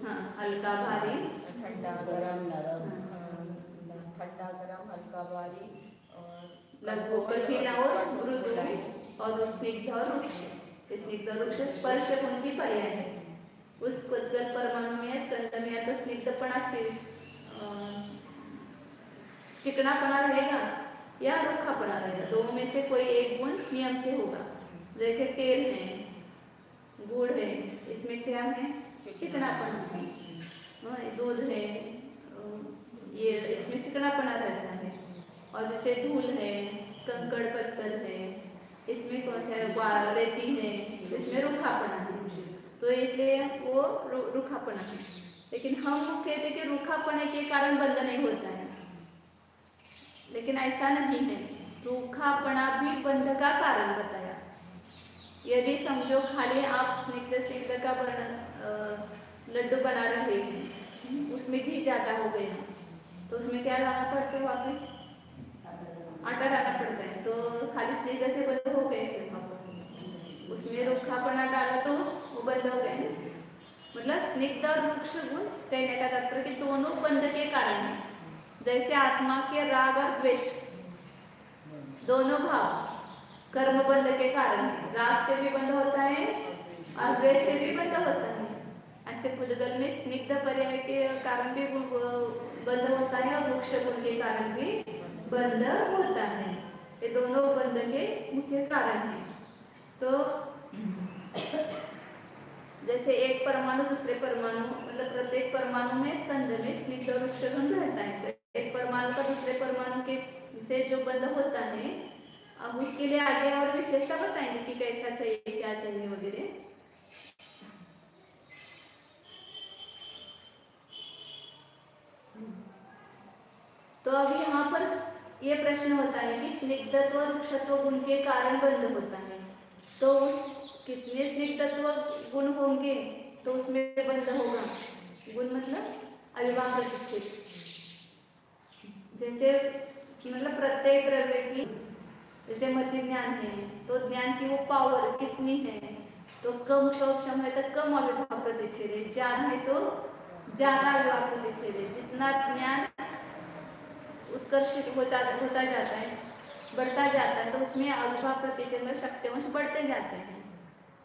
हाँ, हल्का भारी, ठंडा गरम, ठंडा गरम, हल्का भारी, लघु कठिन और मृदु, और स्निग्ध और रुक्ष। स्निग्ध रुक्ष स्पर्श गुण की पर्याय है। उस पुद्गल परमाणु में स्कंद में या तो स्निग्धपना चिकनापना रहेगा या रूखापना रहेगा, दोनों में से कोई एक गुण नियम से होगा। जैसे तेल है, गुड़ है, इसमें क्या है? चिकनापना है। दूध है, ये इसमें चिकनापना रहता है। और जैसे धूल है, कंकड़ पत्थर है, इसमें कौन सा रेती है, इसमें रूखापना है, तो इसलिए वो रूखापना है। लेकिन हम कहते हैं कि रूखापने के कारण बंध नहीं होता है, लेकिन ऐसा नहीं है। रूखापना भी बंध का कारण बताया। यदि समझो खाली आप स्निग्ध का लड्डू बना रहे हैं, उसमें घी ज्यादा हो गया, तो उसमें क्या डालना पड़ता है? वापस आटा डालना पड़ता है। तो खाली स्निग्ध से बंद हो गए, उसमें रूखापना डाला तो वो बंद हो गए। मतलब स्निग्ध और वृक्ष गुण कहने का तात्पर्य कि दोनों बंध के कारण है। जैसे आत्मा के राग और द्वेष दोनों भाव कर्म बंध के कारण है, राग से भी बंद होता है और द्वेष से भी बंद होता है। ऐसे पुद्गल में स्निग्ध पर्याय के कारण भी बंध होता है और वृक्ष गुण के कारण भी बंध होता है। ये दोनों बंध के मुख्य कारण है। तो जैसे एक परमाणु दूसरे परमाणु, मतलब प्रत्येक परमाणु में स्कंद में स्निग्ध और वृक्ष गुण रहता है। तो एक परमाणु का दूसरे परमाणु के से जो बंध होता है, अब उसके लिए आगे और विशेषता बताएंगे कि कैसा चाहिए, क्या चाहिए वगैरह। तो अब यहाँ पर ये प्रश्न होता है कि स्निग्धत्व और वृक्षत्व गुण के कारण बंध होता है, तो उस कितने स्निग्धत्व गुण होंगे तो उसमें बंध होगा? गुण मतलब अविभाव प्रतिच्छेद। जैसे मतलब प्रत्येक द्रव्य की, जैसे मध्य ज्ञान है तो ज्ञान की वो पावर कितनी है, तो कम सक्षम है तो कम अविभाव प्रतिच्छेद है, ज्ञान है तो ज्यादा अविभाव प्रतिच्छेद है। जितना ज्ञान उत्कर्षित होता जाता है, बढ़ता जाता है, तो उसमें अविभाव प्रतिच्छेद में शक्तियांश बढ़ते जाते हैं।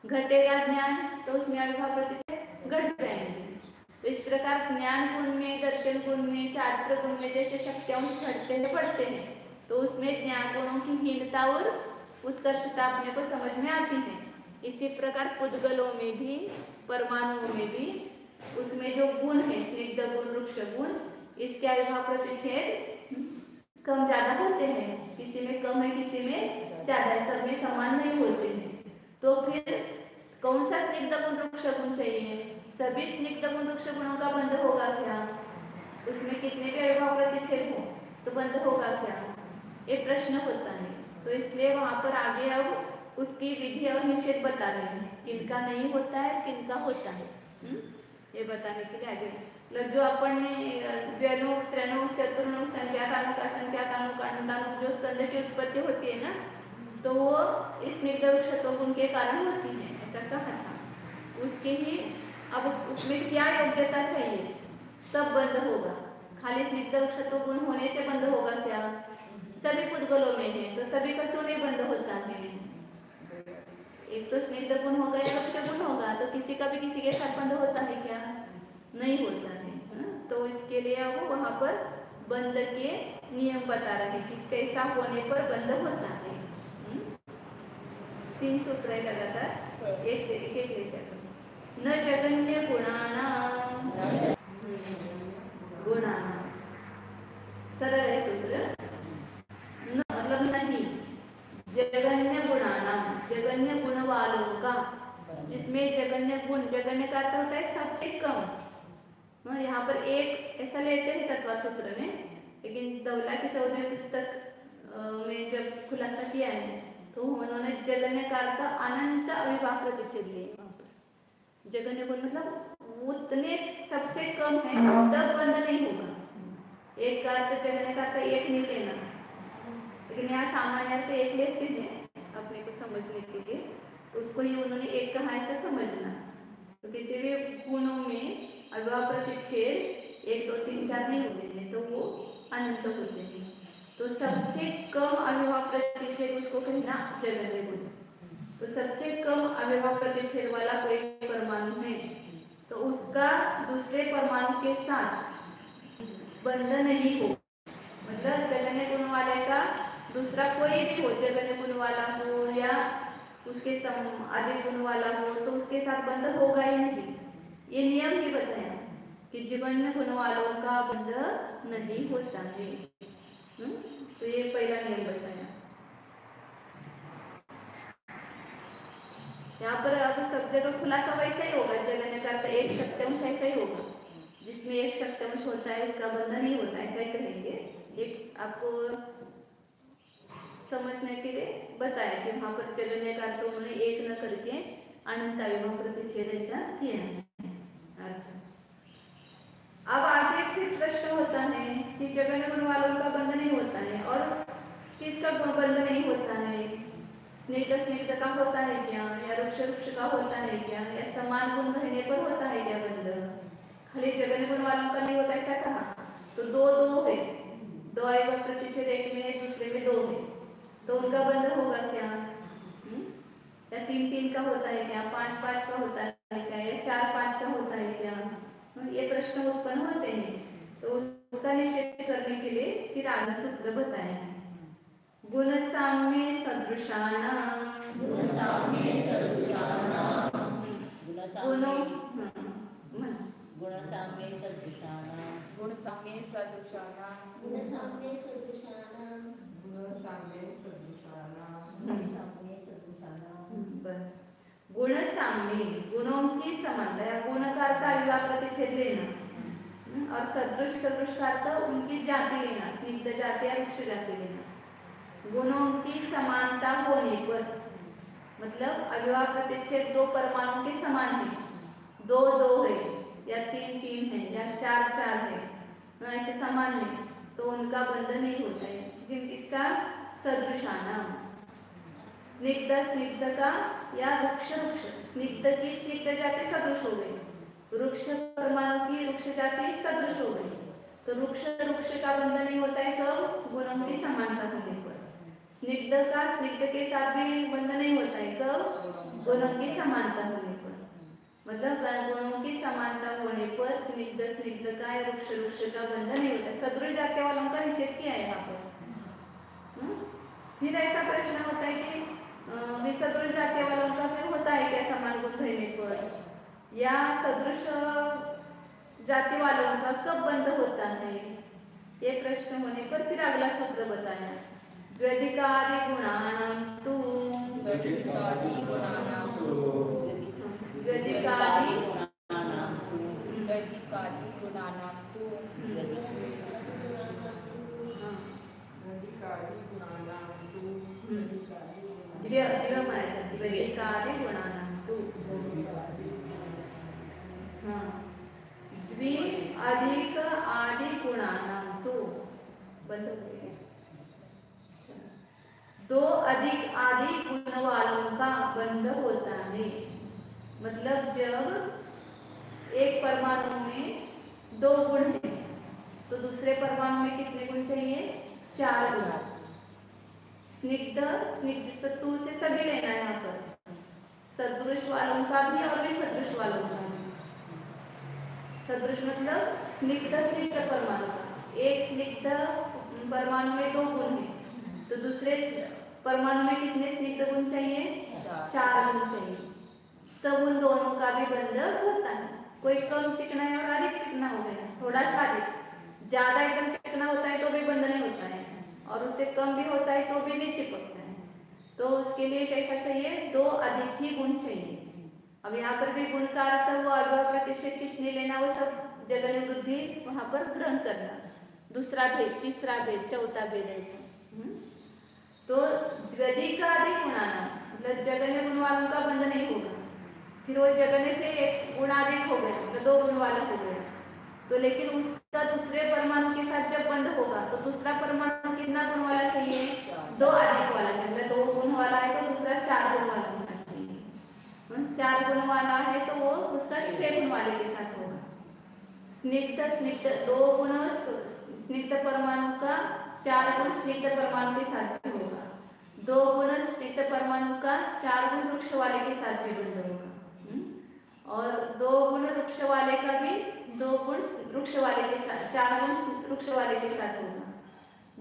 घटेगा ज्ञान तो उसमें अविभाव प्रतिच्छेद घट जाएंगे। तो इस प्रकार ज्ञान गुण में, दर्शन गुण में, चारित्र गुण में जैसे शक्तियांश घटते हैं बढ़ते हैं, तो उसमें ज्ञान गुणों की हीनता और उत्कर्षता अपने को समझ में आती है। इसी प्रकार पुद्गलों में भी, परमाणुओं में भी उसमें जो गुण है, स्निग्ध गुण, वृक्ष गुण, इसके अविभाव प्रतिच्छेद कम ज्यादा होते हैं। किसी में कम है, किसी में ज्यादा है, सब में समान नहीं होते हैं। तो फिर कौन सा स्निग्ध गुण वृक्ष गुण चाहिए? सभी स्निग्ध गुण वृक्ष गुणों का बंध होगा क्या? उसमें कितने भी अविभाव प्रतिच्छेद हो तो बंध होगा क्या? ये प्रश्न होता है। तो इसलिए वहां पर आगे अब उसकी विधि और निषेध बता रहे हैं, किनका नहीं होता है, किनका होता है। ये बताने के लिए आगे मतलब जो अपन ने द्व्यणुक, त्र्यणुक, चतुर्णुक, संख्यातानुक, असंख्यातानुक, अनंतानुक जो स्कंद की उत्पत्ति होती है ना, तो वो इस निर्दवृक्ष गुण के कारण होती है, ऐसा कहा था। उसके ही अब उसमें क्या योग्यता चाहिए तब बंद होगा। खाली स्निग्ध गुण होने से बंद होगा क्या? सभी पुद्गलों में है तो सभी का क्यों नहीं बंद होता है? एक तो स्निग्ध गुण होगा या वृक्ष गुण होगा, तो किसी का भी किसी के साथ बंद होता है क्या? नहीं होता है। तो इसके लिए अब वहां पर बंद के नियम बता रहे हैं कि कैसा होने पर बंद होता है। 3 सूत्र है लगातार, एक लेकर न जगन्य गुणानाम सरल है सूत्र। न मतलब नहीं, जगन्य गुणानाम, जगन्य गुण वालों का, जिसमें जगन्य गुण, जगन्य का अर्थ होता है सबसे कम। यहाँ पर एक ऐसा लेते हैं तत्वा सूत्र में, लेकिन दौला की 14वीं पुस्तक में जब खुलासा किया है तो उन्होंने जगन्य का अर्थ अनंत अविभाव प्रतिच्छेद लिए। जगन्य गुण मतलब उतने सबसे कम है तब बंद नहीं होगा। एक का अर्थ जगन्य का अर्थ एक नहीं लेना, लेकिन यहाँ सामान्य अर्थ एक लेते हैं अपने को समझने के लिए, तो उसको ही उन्होंने एक कहा ऐसा समझना। तो किसी भी गुणों में अविभाव प्रतिच्छेद 1 2 3 4 नहीं होते हैं, तो वो अनंत होते हैं। तो सबसे कम अविभाव प्रतिच्छेद उसको कहना जगन्य गुण। तो सबसे कम अविभाव प्रतिच्छेद वाला कोई परमाणु है तो उसका दूसरे परमाणु के साथ बंध नहीं हो, मतलब जगन्य गुण वाले का दूसरा कोई भी हो, जगन्य गुण वाला हो या उसके अधिक गुण वाला हो, तो उसके साथ बंध होगा ही नहीं। ये नियम ही बताया कि जगन्य गुण वालों का बंध नहीं होता है। तो ये पहला नियम बताया। यहाँ पर अब सब जगह खुलासा वैसा ही होगा, जगन्य का अर्थ एक शक्तिंश ऐसा ही होगा, जिसमें एक शक्तिंश होता है उसका बंध नहीं होता, ऐसा ही कहेंगे। एक आपको समझने के लिए बताया कि वहां पर जगन्य का अर्थ उन्होंने एक न करके अनंत अविभाव प्रतिच्छेद ऐसा किया है अर्थ। अब आगे फिर प्रश्न होता है कि जगन्य गुण वालों का बंध नहीं होता है और किसका गुण बंध नहीं होता है? स्निग्ध का होता है क्या, या रुक्ष का होता है क्या, या समान गुण रहने पर होता है क्या बंध? खाली जगन्य गुण वालों का नहीं होता ऐसा कहा, तो दो है, 2 अविभाव प्रतिच्छेद एक में है दूसरे में 2 है, तो उनका बंध होगा क्या? या 3 का होता है क्या, 5 का होता है क्या, या 4 का होता है क्या? ये प्रश्न उत्पन्न होते हैं। तो उसका निषेध करने के लिए फिर आगे सूत्र बताया है। गुण साम्ये सदृशानां गुणों गुण साम्य, गुणों की समानता या गुण का अर्थ अविभाव प्रतिच्छेद लेना और सदृश का अर्थ उनकी जाति लेना, स्निग्ध जाति या रुक्ष जाति लेना। गुणों की समानता होने पर मतलब अविभाव प्रतिच्छेद 2 परमाणु के समान है, 2 है या 3 है या 4 है, ऐसे समान है, तो उनका बंध नहीं होता है। लेकिन इसका सदृशाना, स्निग्ध का या रुक्ष, स्निग्ध की स्निग्ध जाति सदृश हो गई, वृक्ष परमाणु की वृक्ष जाति सदृश हो गई, तो वृक्ष का बंध नहीं होता है कब? गुणों की समानता होने पर। स्निग्ध का स्निग्ध के साथ भी बंध नहीं होता है कब? गुणों की समानता होने पर। मतलब गुणों की समानता होने पर स्निग्ध का या वृक्ष का बंध नहीं होता। सदृश जाति वालों का निषेध किया है यहाँ पर। फिर ऐसा प्रश्न होता है कि विसदृश जाति वालों का फिर होता है क्या समान गुण रहने पर, या सदृश जाति वालों का कब बंध होता है? ये प्रश्न होने पर फिर अगला सूत्र बताया, द्व्यधिकादि गुणानां तु बंद हो गया। दो अधिक आदि गुण वालों का बंध होता है। मतलब जब एक परमाणु में 2 गुण है तो दूसरे परमाणु में कितने गुण चाहिए? 4 गुण। स्निग्ध, स्निग्ध सत्तू से सभी लेना है यहाँ पर, सदृश वालों का भी और विसदृश वालों का भी। सदृश मतलब स्निग्ध, स्निग्ध परमाणु का। एक स्निग्ध परमाणु में 2 गुण है तो दूसरे परमाणु में कितने स्निग्ध गुण चाहिए? 4 गुण चाहिए। तब उन दोनों का भी बंध होता है। कोई कम चिकना है और अधिक चिकना हो गया, थोड़ा सा अधिक, ज्यादा एकदम चिकना होता है तो भी बंध नहीं होता है, और उससे कम भी होता है तो भी नहीं चिपकता है। तो उसके लिए कैसा चाहिए? 2 अधिक ही गुण चाहिए। अब यहाँ पर भी गुण का अर्थ वो अल्पा प्रतिशत कितने लेना, वो सब जगह वृद्धि वहां पर ग्रहण करना। दूसरा भेद, तीसरा भेद, चौथा भेद ऐसा। तो द्व्यधिक का अधिक गुणाना मतलब जगन्य गुण वालों का बंध नहीं होगा। फिर वो जगन्य से एक गुण अधिक हो गया तो 2 गुण वाला हो गया, तो लेकिन उसका दूसरे परमाणु के साथ जब बंध होगा तो दूसरा परमाणु कितना गुण वाला चाहिए? 2 अधिक वाला चाहिए। 2 गुण वाला है तो दूसरा 4 गुण वाला होना चाहिए। 4 गुण वाला है तो वो उसका 6 गुण वाले के साथ होगा। स्निग्ध, स्निग्ध 2 गुण स्निग्ध परमाणु का 4 गुण स्निग्ध परमाणु के साथ भी होगा। 2 गुण स्निग्ध परमाणु का 4 गुण वृक्ष वाले के साथ भी बंध होगा। और 2 गुण वृक्ष वाले का भी 2 गुण वृक्ष वाले के साथ, 4 गुण वृक्ष वाले के साथ होगा।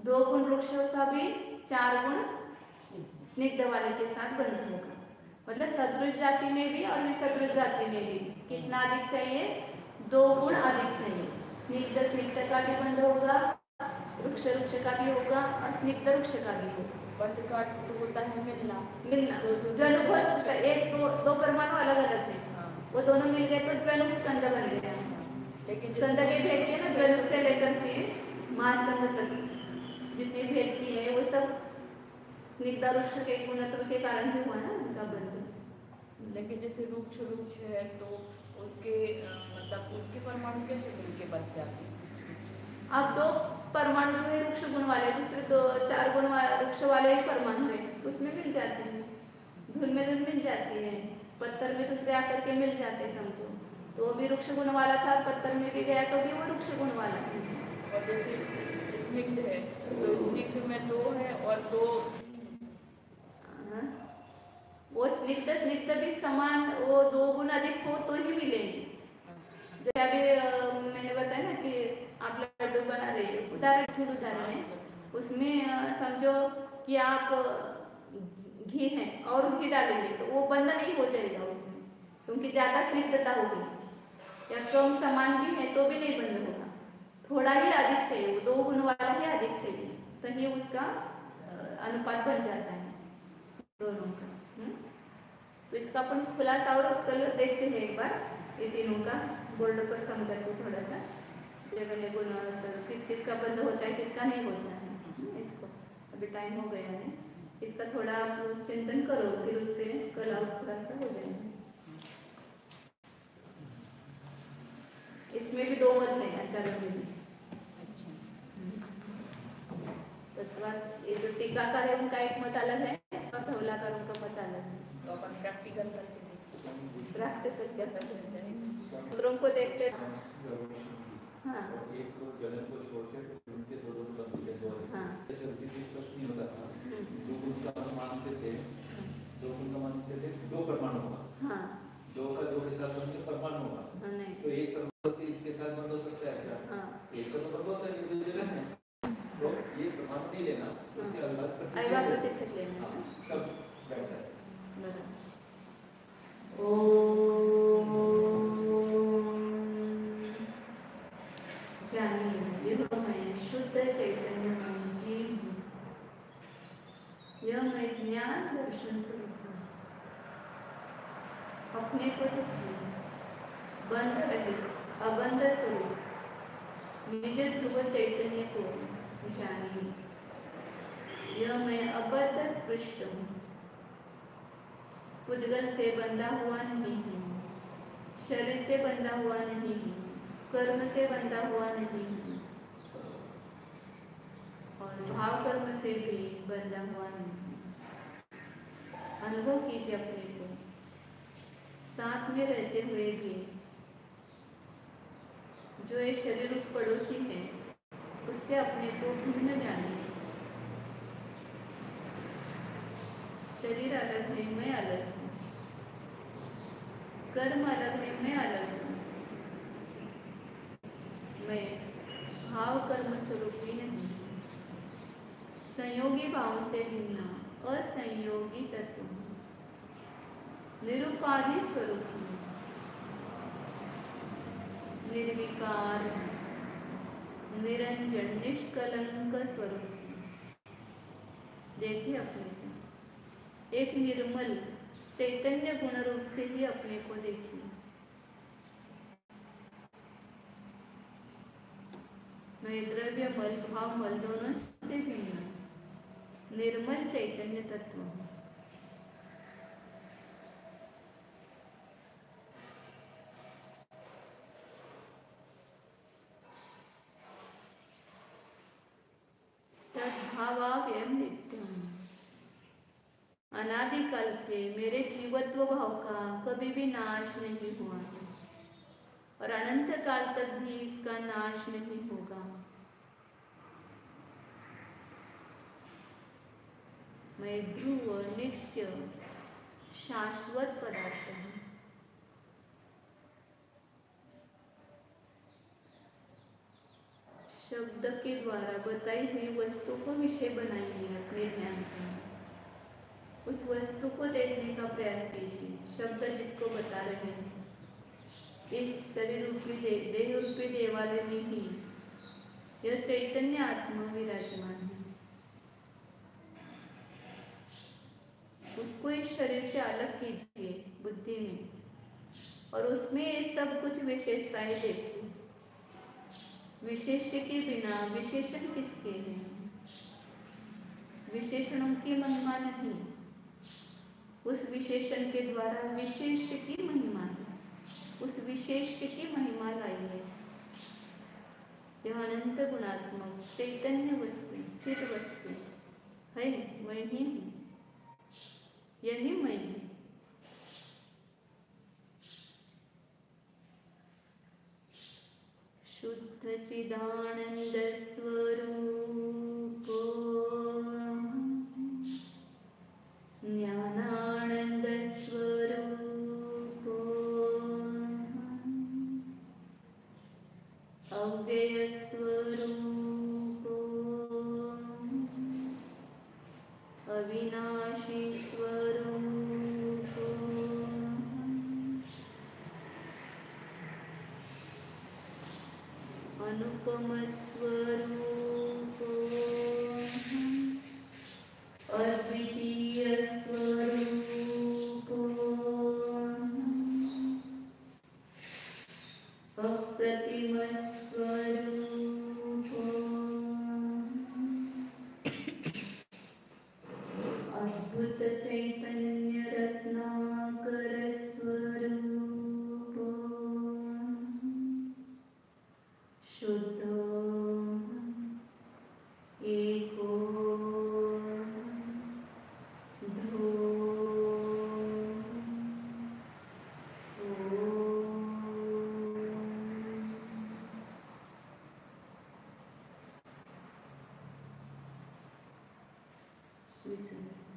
2 गुण वृक्ष का भी 4 गुण स्निग्ध वाले के साथ बंध होगा। मतलब सदृश जाति में भी और विसदृश जाति में भी कितना अधिक चाहिए? 2 गुण अधिक चाहिए। स्निग्ध, स्निग्ध का भी बंध होगा, वृक्ष, वृक्ष का भी होगा और स्निग्ध वृक्ष का भी होगा। बंध का अर्थ तो होता है मिलना। मिलना द्वैनुभ, एक दो परमाणु अलग अलग है, वो दोनों मिल गए तो द्वैनुभ स्कंद बन गया। लेकिन स्कंद के भेद किए ना, द्वैनुभ से लेकर के महास्कंद तक जितने भेद किए हैं वो सब स्निग्ध वृक्ष के गुणत्व के कारण ही हुआ ना उनका बंध। लेकिन जैसे वृक्ष वृक्ष है तो उसके मतलब उसके परमाणु कैसे मिलके बन जाते हैं? अब 2 परमाणु जो है वृक्ष गुण वाले, दूसरे 2 4 गुण वाले वृक्ष वाले ही परमाणु है, उसमें मिल जाते हैं। धूल में धूल मिल जाती है, पत्थर में दूसरे आकर के मिल जाते हैं समझो, तो वो भी वृक्ष गुण वाला था, पत्थर में भी गया तो भी वो वृक्ष गुण वाला है। और जैसे स्निग्ध है तो स्निग्ध में 2 है और 2 वो स्निग्ध, स्निग्ध भी समान, वो 2 गुण अधिक हो तो ही मिलेंगे। जैसे अभी मैंने बताया ना कि आप लड्डू बना रहे हो, उदाहरण है, उसमें समझो कि आप घी है और घी डालेंगे तो वो बंद नहीं हो जाएगा उसमें, क्योंकि ज्यादा स्निग्धता होगी, या कम समान भी है तो भी नहीं बंद होगा। थोड़ा ही अधिक चाहिए, वो 2 गुण वाला ही अधिक चाहिए, तो ये उसका अनुपात बन जाता है दोनों का। तो इसका अपन खुलासा और कल देखते हैं एक बार, ये तीनों का बोर्ड पर समझा के थोड़ा सा जगन्य गुण किस किस का बंद होता है, किसका नहीं होता है। इसको अभी टाइम हो गया है, इसका थोड़ा आप चिंतन करो, फिर उससे कल आप थोड़ा सा हो जाएंगे। इसमें भी 2 मत है आचार्य में भी। ये जो टीकाकार है उनका एक मत अलग है और धवलाकार उनका मत अलग है। तो अपन प्रैक्टिकल करके रखते सकते हैं, सूत्रों को देखते। हाँ एक तो जलन को छोड़कर उनके 2 गुण बनते थे। हाँ जल्दी से स्पष्ट नहीं होता था। 2 गुण का मानते थे, 2 गुण का मानते थे 2 परमाणु होगा। हाँ 2 का 2 के साथ बनके परमाणु होगा। नहीं तो एक परमाणु 3 के साथ बंद हो सकता है क्या? हाँ एक तो बंद होता है, ये जलन है, तो ये परमाणु नहीं लेना, उसके अलग अल्फा प्रतिशत लेना है तब बैठता है। ओम जानिए यह मैं शुद्ध चैतन्यमय जीव हूँ, यह मैं ज्ञान दर्शन स्वरूप हूँ, अपने को दुखी बंध रहित अबंध स्वरूप निज ध्रुव चैतन्य को जानिए। यह मैं अबद्ध स्पृष्ट हूँ, उद्गल से बंधा हुआ नहीं हूँ, शरीर से बंधा हुआ नहीं हूँ, कर्म से बंधा हुआ नहीं हूँ। भाव कर्म से भी बंधा हुआ नहीं। अनुभव कीजिए अपने को, साथ में रहते हुए भी जो ये शरीर रूप पड़ोसी है उससे अपने को भिन्न जानिए। शरीर अलग है, मैं अलग हूँ। कर्म अलग है, मैं अलग हूँ। मैं भाव कर्म स्वरूपी नहीं, संयोगी भाव से भिन्न असंयोगी तत्व हूँ, निरुपाधि स्वरूप हूँ, निर्विकार निरंजन निष्कलंक स्वरूप हूँ। देखिए अपने को एक निर्मल चैतन्य गुण रूप से ही अपने को देखिए। मैं द्रव्य मल भाव मल दोनों से भिन्न निर्मल चैतन्य तत्व हूँ। तद्भावाव्ययम् नित्यम्। अनादिकाल से मेरे जीवत्व भाव का कभी भी नाश नहीं हुआ है और अनंत काल तक भी इसका नाश नहीं होगा। मैं ध्रुव नित्य शाश्वत पदार्थ हूँ। शब्द के द्वारा बताई हुई वस्तु को विषय बनाइए अपने ध्यान में। उस वस्तु को देखने का प्रयास कीजिए। शब्द जिसको बता रहे हैं इस शरीर रूपी देह रूपी देवालय में ही यह चैतन्य आत्मा विराजमान है। उसको इस शरीर से अलग कीजिए बुद्धि में और उसमें ये सब कुछ विशेषताएं देखिए। विशेष्य के बिना विशेषण किसके हैं? विशेषणों की महिमा नहीं, उस विशेषण के द्वारा विशेष्य की महिमा है। उस विशेष्य की महिमा लाइए। यह अनंत गुणात्मक चैतन्य वस्तु चित वस्तु है, मैं ही हूँ, यही मैं हूँ। शुद्ध चिदानंद स्वरूप ज्ञानानंद स्वरूप अव्यय स्वरूप अविनाशी स्वरूप अनुपम स्वरूप अद्वितीय स्वरूप अप्रतिम स्वरूप अद्भुत चैतन्य रत्नाकर स्वरूप शुद्ध एको Listen.